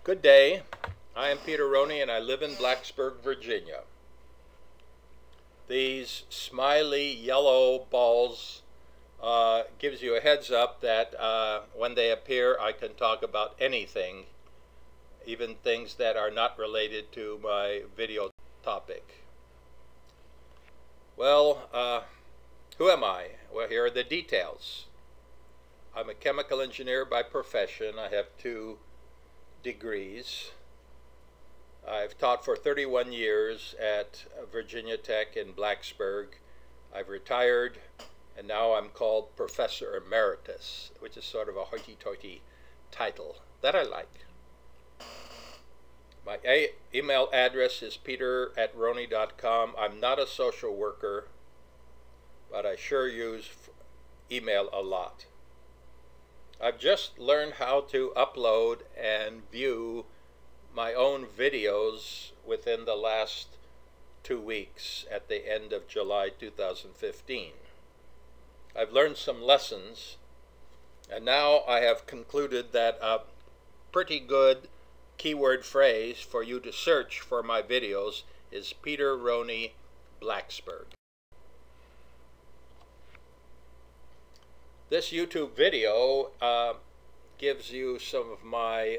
Good day. I am Peter Rony and I live in Blacksburg, Virginia. These smiley yellow balls gives you a heads up that when they appear I can talk about anything, even things that are not related to my video topic. Well, who am I? Well, here are the details. I'm a chemical engineer by profession. I have 2 degrees. I've taught for 31 years at Virginia Tech in Blacksburg. I've retired and now I'm called Professor Emeritus, which is sort of a hoity-toity title that I like. My email address is peter@rony.com. I'm not a social worker, but I sure use email a lot. I've just learned how to upload and view my own videos within the last 2 weeks at the end of July 2015. I've learned some lessons, and now I have concluded that a pretty good keyword phrase for you to search for my videos is Peter Rony Blacksburg. This YouTube video gives you some of my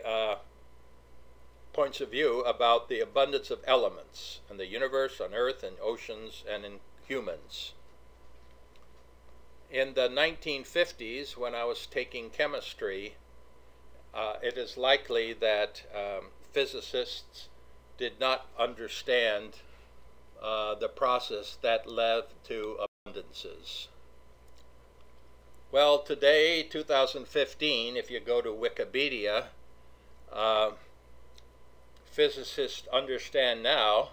points of view about the abundance of elements in the universe, on Earth, in oceans, and in humans. In the 1950s, when I was taking chemistry, it is likely that physicists did not understand the process that led to abundances. Well, today, 2015, if you go to Wikipedia, physicists understand now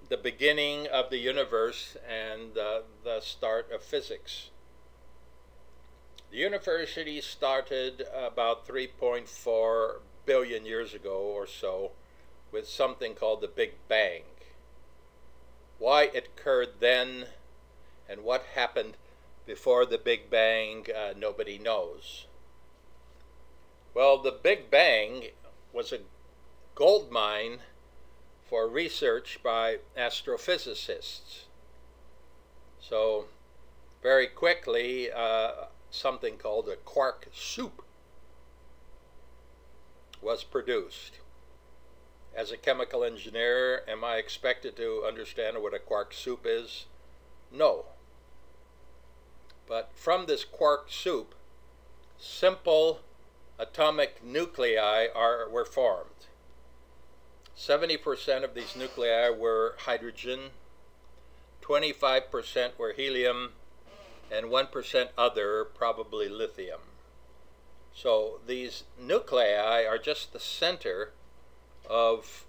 the beginning of the universe and the start of physics. The universe started about 3.4 billion years ago or so with something called the Big Bang. Why it occurred then and what happened before the Big Bang, nobody knows. Well, the Big Bang was a gold mine for research by astrophysicists. So very quickly, something called a quark soup was produced. As a chemical engineer, am I expected to understand what a quark soup is? No. But from this quark soup, simple atomic nuclei were formed. 70% of these nuclei were hydrogen, 25% were helium, and 1% other, probably lithium. So these nuclei are just the center of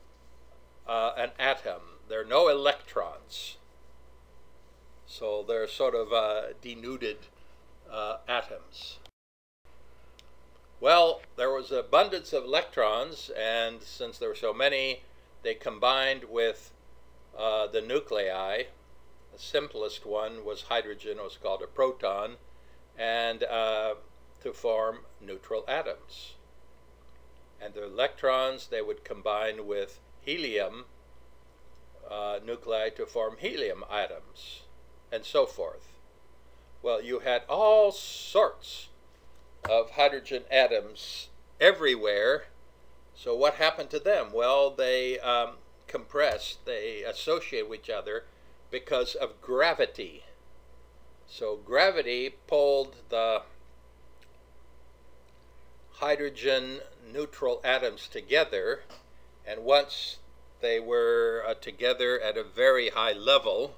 an atom. There are no electrons. So they're sort of denuded atoms. Well, there was abundance of electrons, and since there were so many, they combined with the nuclei. The simplest one was hydrogen, it was called a proton, and to form neutral atoms. And the electrons, they would combine with helium nuclei to form helium atoms, and so forth. Well, you had all sorts of hydrogen atoms everywhere. So what happened to them? Well, they compressed, they associate with each other because of gravity. So gravity pulled the hydrogen neutral atoms together, and once they were together at a very high level,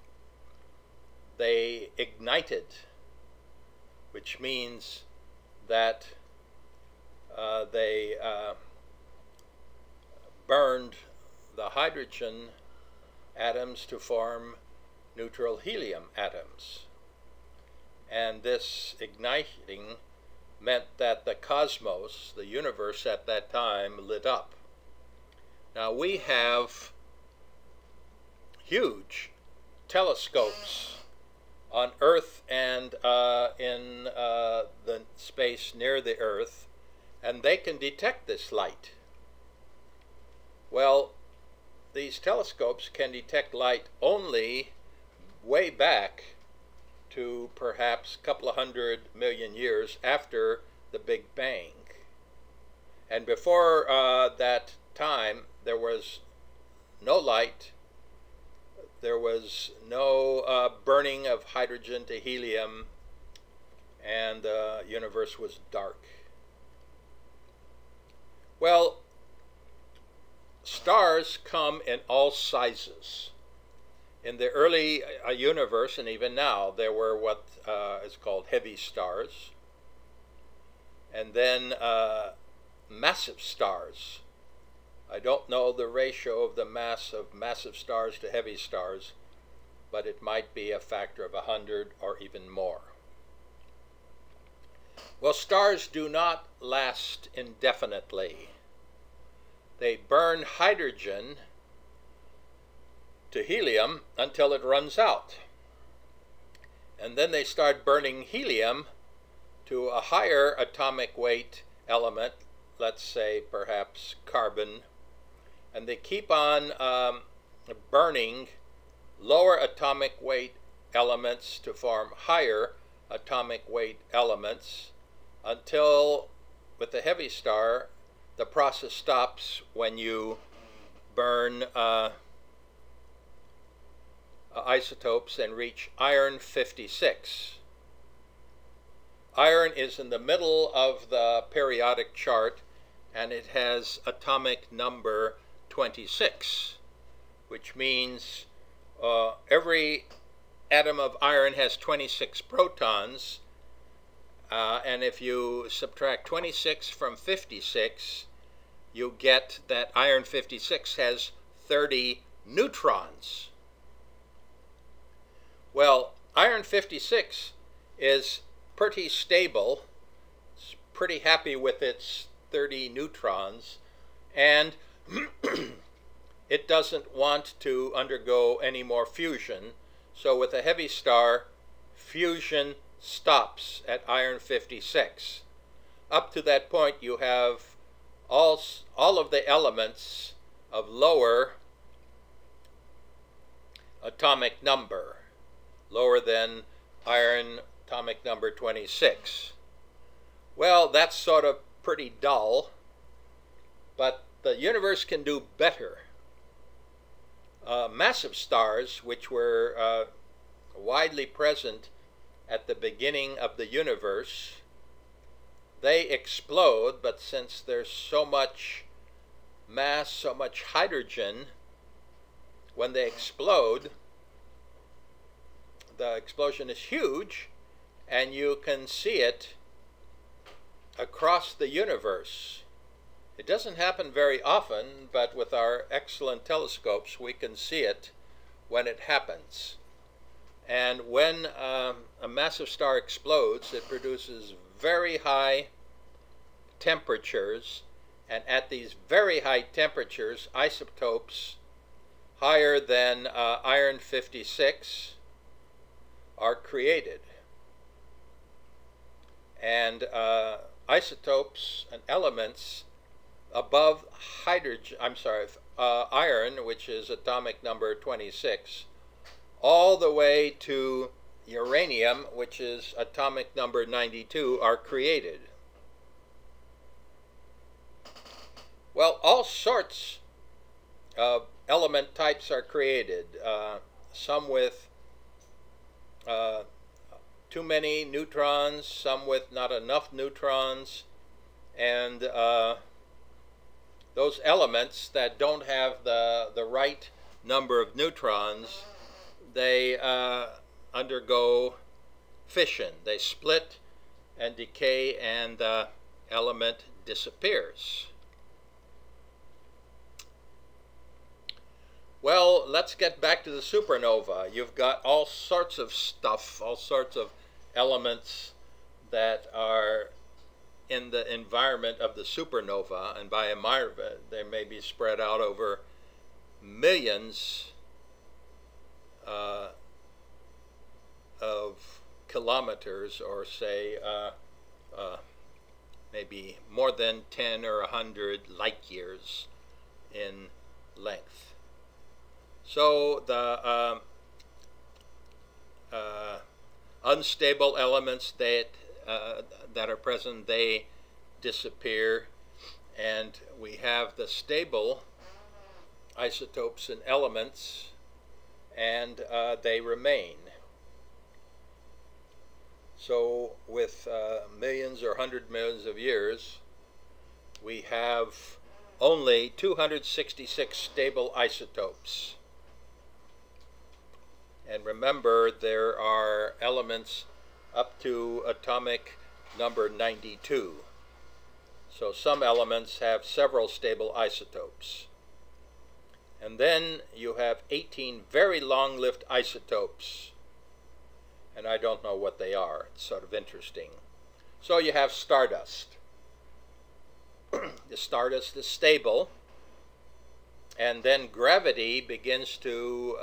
they ignited, which means that they burned the hydrogen atoms to form neutral helium atoms. And this igniting meant that the cosmos, the universe at that time, lit up. Now we have huge telescopes on Earth and in the space near the Earth, and they can detect this light. Well, these telescopes can detect light only way back to perhaps a couple of 100 million years after the Big Bang. And before that time, there was no light, there was no burning of hydrogen to helium, and the universe was dark. Well, stars come in all sizes. In the early universe, and even now, there were what is called heavy stars, and then massive stars. I don't know the ratio of the mass of massive stars to heavy stars, but it might be a factor of 100 or even more. Well, stars do not last indefinitely. They burn hydrogen to helium until it runs out. And then they start burning helium to a higher atomic weight element, let's say perhaps carbon, and they keep on burning lower atomic weight elements to form higher atomic weight elements until, with the heavy star, the process stops when you burn isotopes and reach iron 56. Iron is in the middle of the periodic chart, and it has atomic number 26, which means every atom of iron has 26 protons, and if you subtract 26 from 56, you get that iron 56 has 30 neutrons. Well, iron 56 is pretty stable, it's pretty happy with its 30 neutrons, and it doesn't want to undergo any more fusion. So with a heavy star, fusion stops at iron 56. Up to that point, you have all of the elements of lower atomic number, lower than iron atomic number 26. Well, that's sort of pretty dull, but the universe can do better. Massive stars, which were widely present at the beginning of the universe, they explode, but since there's so much mass, so much hydrogen, when they explode, the explosion is huge, and you can see it across the universe. It doesn't happen very often, but with our excellent telescopes, we can see it when it happens. And when a massive star explodes, it produces very high temperatures, and at these very high temperatures, isotopes higher than iron 56 are created. And isotopes and elements above iron, which is atomic number 26, all the way to uranium, which is atomic number 92, are created. Well, all sorts of element types are created, some with too many neutrons, some with not enough neutrons, and those elements that don't have the right number of neutrons, they undergo fission. They split and decay, and the element disappears. Well, let's get back to the supernova. You've got all sorts of stuff, all sorts of elements that are in the environment of the supernova, and by environment they may be spread out over millions of kilometers, or say maybe more than 10 or 100 light years in length. So the unstable elements that are present, they disappear, and we have the stable isotopes and elements, and they remain. So with millions or 100 millions of years, we have only 266 stable isotopes. And remember, there are elements up to atomic number 92. So some elements have several stable isotopes. And then you have 18 very long-lived isotopes. And I don't know what they are. It's sort of interesting. So you have stardust. The stardust is stable. And then gravity begins to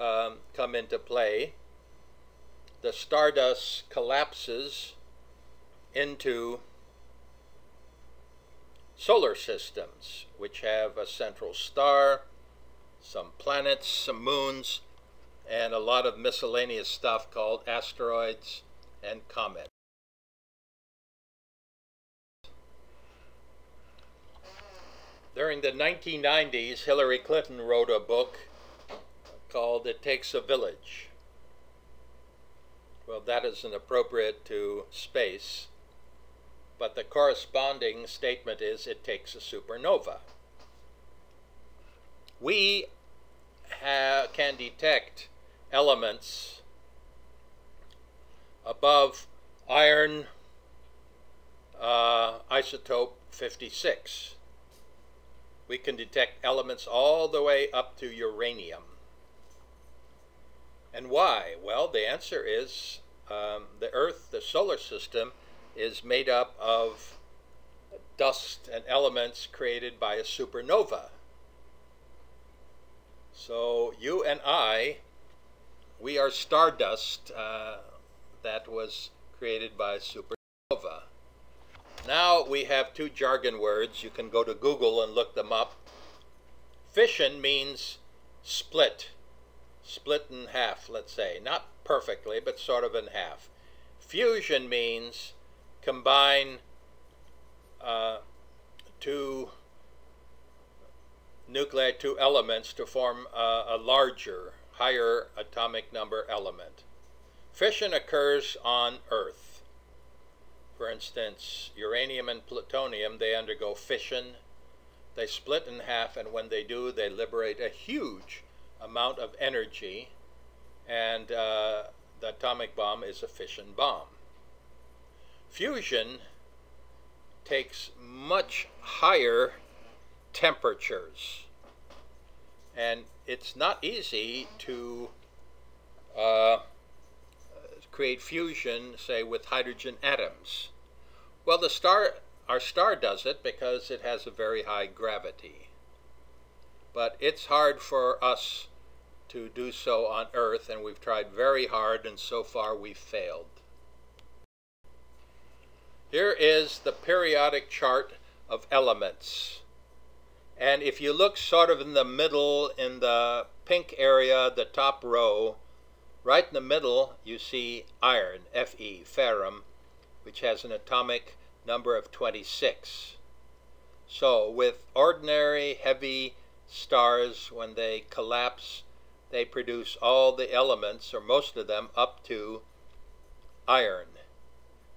come into play. The stardust collapses into solar systems, which have a central star, some planets, some moons, and a lot of miscellaneous stuff called asteroids and comets. During the 1990s, Hillary Clinton wrote a book called It Takes a Village. Well, that isn't appropriate to space, but the corresponding statement is it takes a supernova. We can detect elements above iron isotope 56. We can detect elements all the way up to uranium. And why? Well, the answer is the Earth, the solar system, is made up of dust and elements created by a supernova. So you and I, we are stardust that was created by a supernova. Now we have two jargon words. You can go to Google and look them up. Fission means split. Split in half, let's say. Not perfectly, but sort of in half. Fusion means combine two nuclei, two elements to form a larger, higher atomic number element. Fission occurs on Earth. For instance, uranium and plutonium, they undergo fission. They split in half, and when they do, they liberate a huge amount of energy, and the atomic bomb is a fission bomb. Fusion takes much higher temperatures, and it's not easy to create fusion, say, with hydrogen atoms. Well, our star does it because it has a very high gravity. But it's hard for us to do so on Earth, and we've tried very hard, and so far we've failed. Here is the periodic chart of elements. And if you look sort of in the middle, in the pink area, the top row, right in the middle, you see iron, Fe, ferrum, which has an atomic number of 26. So with ordinary heavy stars, when they collapse, they produce all the elements, or most of them, up to iron.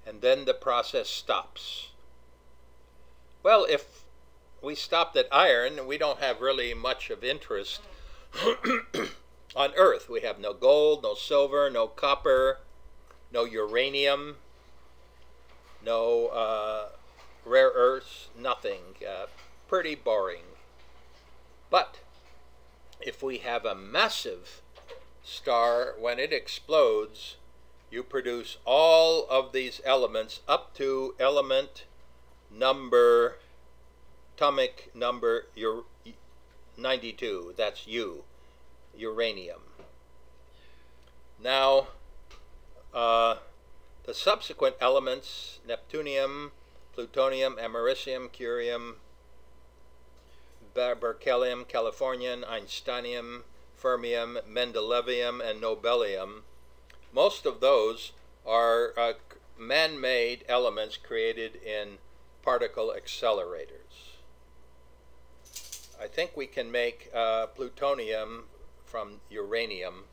And then the process stops. Well, if we stopped at iron, we don't have really much of interest on Earth. We have no gold, no silver, no copper, no uranium, no rare earths, nothing. Pretty boring. But if we have a massive star, when it explodes, you produce all of these elements up to element number, atomic number 92. That's U. Uranium. Now, the subsequent elements, neptunium, plutonium, americium, curium, berkelium, californium, einsteinium, fermium, mendelevium, and nobelium. Most of those are man-made elements created in particle accelerators. I think we can make plutonium from uranium,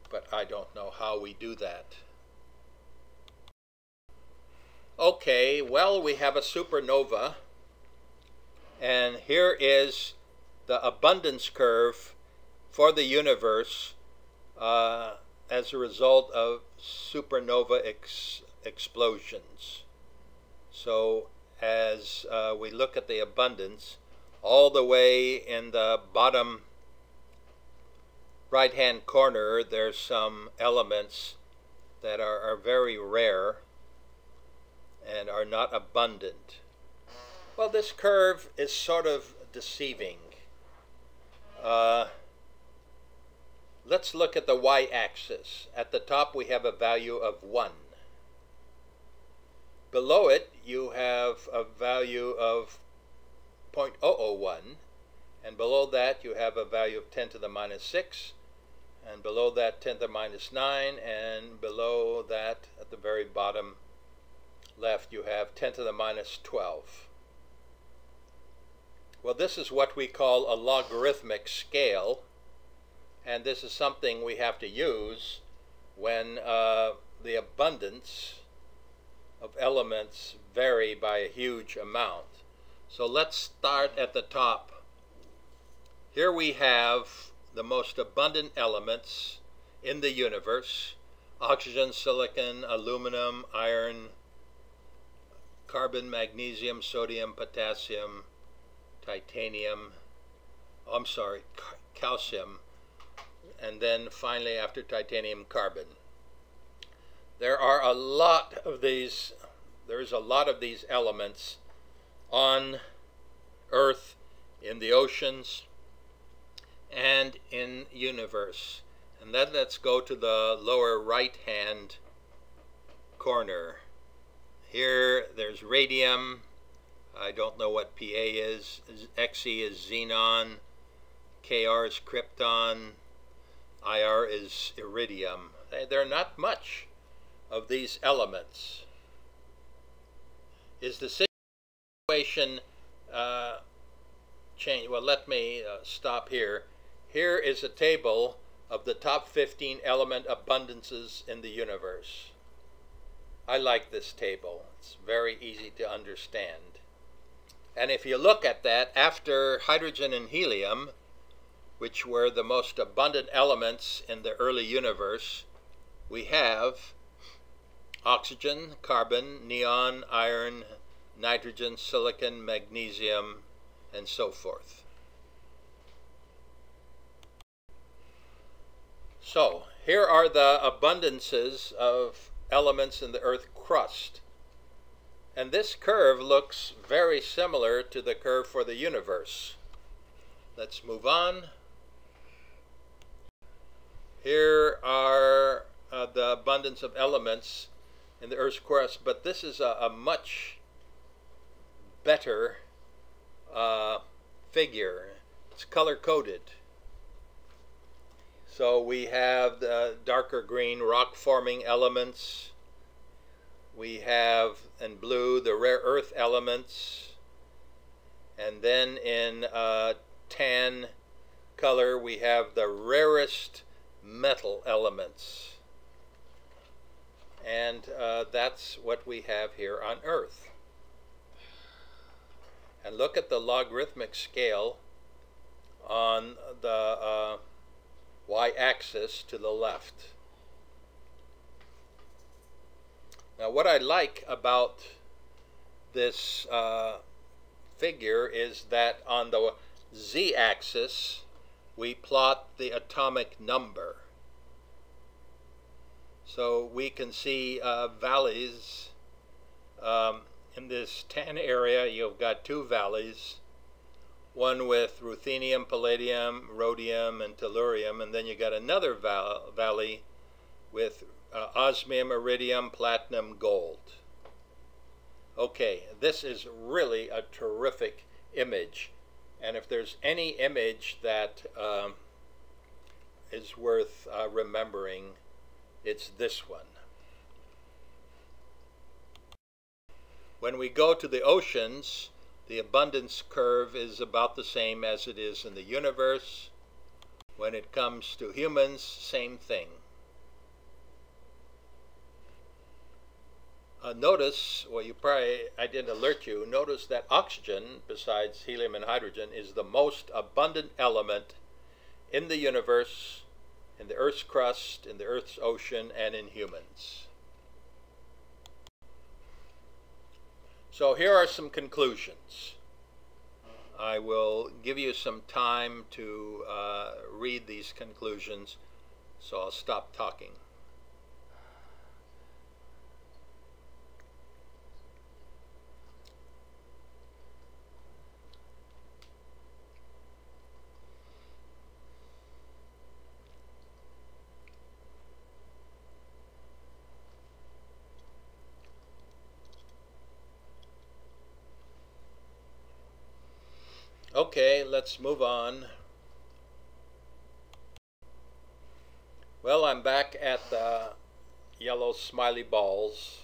but I don't know how we do that. Okay, well, we have a supernova, and here is the abundance curve for the universe as a result of supernova explosions. So as we look at the abundance, all the way in the bottom right-hand corner, there's some elements that are very rare and are not abundant. Well, this curve is sort of deceiving. Let's look at the y-axis. At the top we have a value of 1. Below it you have a value of 0.001, and below that you have a value of 10 to the minus 6, and below that 10 to the minus 9, and below that at the very bottom left you have 10 to the minus 12. Well, this is what we call a logarithmic scale, and this is something we have to use when the abundance of elements vary by a huge amount. So let's start at the top. Here we have the most abundant elements in the universe: oxygen, silicon, aluminum, iron, carbon, magnesium, sodium, potassium, titanium, calcium, and then finally after titanium, carbon. There are a lot of these, there's a lot of these elements on Earth, in the oceans, and in universe. And then let's go to the lower right-hand corner. Here there's radium. I don't know what Pa is. Xe is xenon. Kr is krypton. Ir is iridium. There are not much of these elements. Is the situation changed? Well, let me stop here. Here is a table of the top 15 element abundances in the universe. I like this table. It's very easy to understand. And if you look at that, after hydrogen and helium, which were the most abundant elements in the early universe, we have oxygen, carbon, neon, iron, nitrogen, silicon, magnesium, and so forth. So here are the abundances of elements in the Earth crust. And this curve looks very similar to the curve for the universe. Let's move on. Here are the abundance of elements in the Earth's crust, but this is a much better figure. It's color-coded. So we have the darker green rock-forming elements. We have in blue the rare earth elements. And then in tan color we have the rarest metal elements. And that's what we have here on Earth. And look at the logarithmic scale on the y-axis to the left. Now what I like about this figure is that on the z-axis we plot the atomic number. So we can see valleys. In this tan area you've got two valleys, one with ruthenium, palladium, rhodium, and tellurium, and then you got another valley with osmium, iridium, platinum, gold. Okay, this is really a terrific image, and if there's any image that is worth remembering, it's this one. When we go to the oceans, the abundance curve is about the same as it is in the universe. When it comes to humans, same thing. Notice, well, I didn't alert you, notice that oxygen, besides helium and hydrogen, is the most abundant element in the universe, in the Earth's crust, in the Earth's ocean, and in humans. So here are some conclusions. I will give you some time to read these conclusions, so I'll stop talking. Okay, let's move on. Well, I'm back at the yellow smiley balls.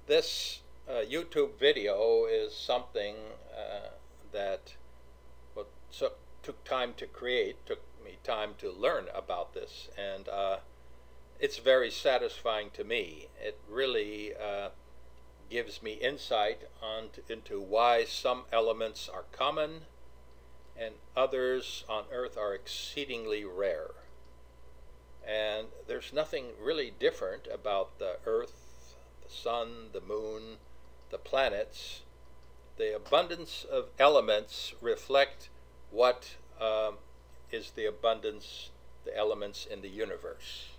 This YouTube video is something that took time to create, took me time to learn about this, and it's very satisfying to me. It really gives me insight into why some elements are common and others on Earth are exceedingly rare. And there's nothing really different about the Earth, the Sun, the Moon, the planets. The abundance of elements reflect what is the abundance, the elements in the universe.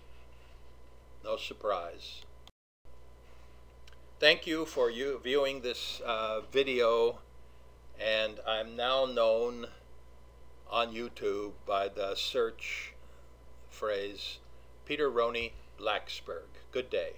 No surprise. Thank you for viewing this video, and I'm now known on YouTube by the search phrase Peter Rony Blacksburg. Good day.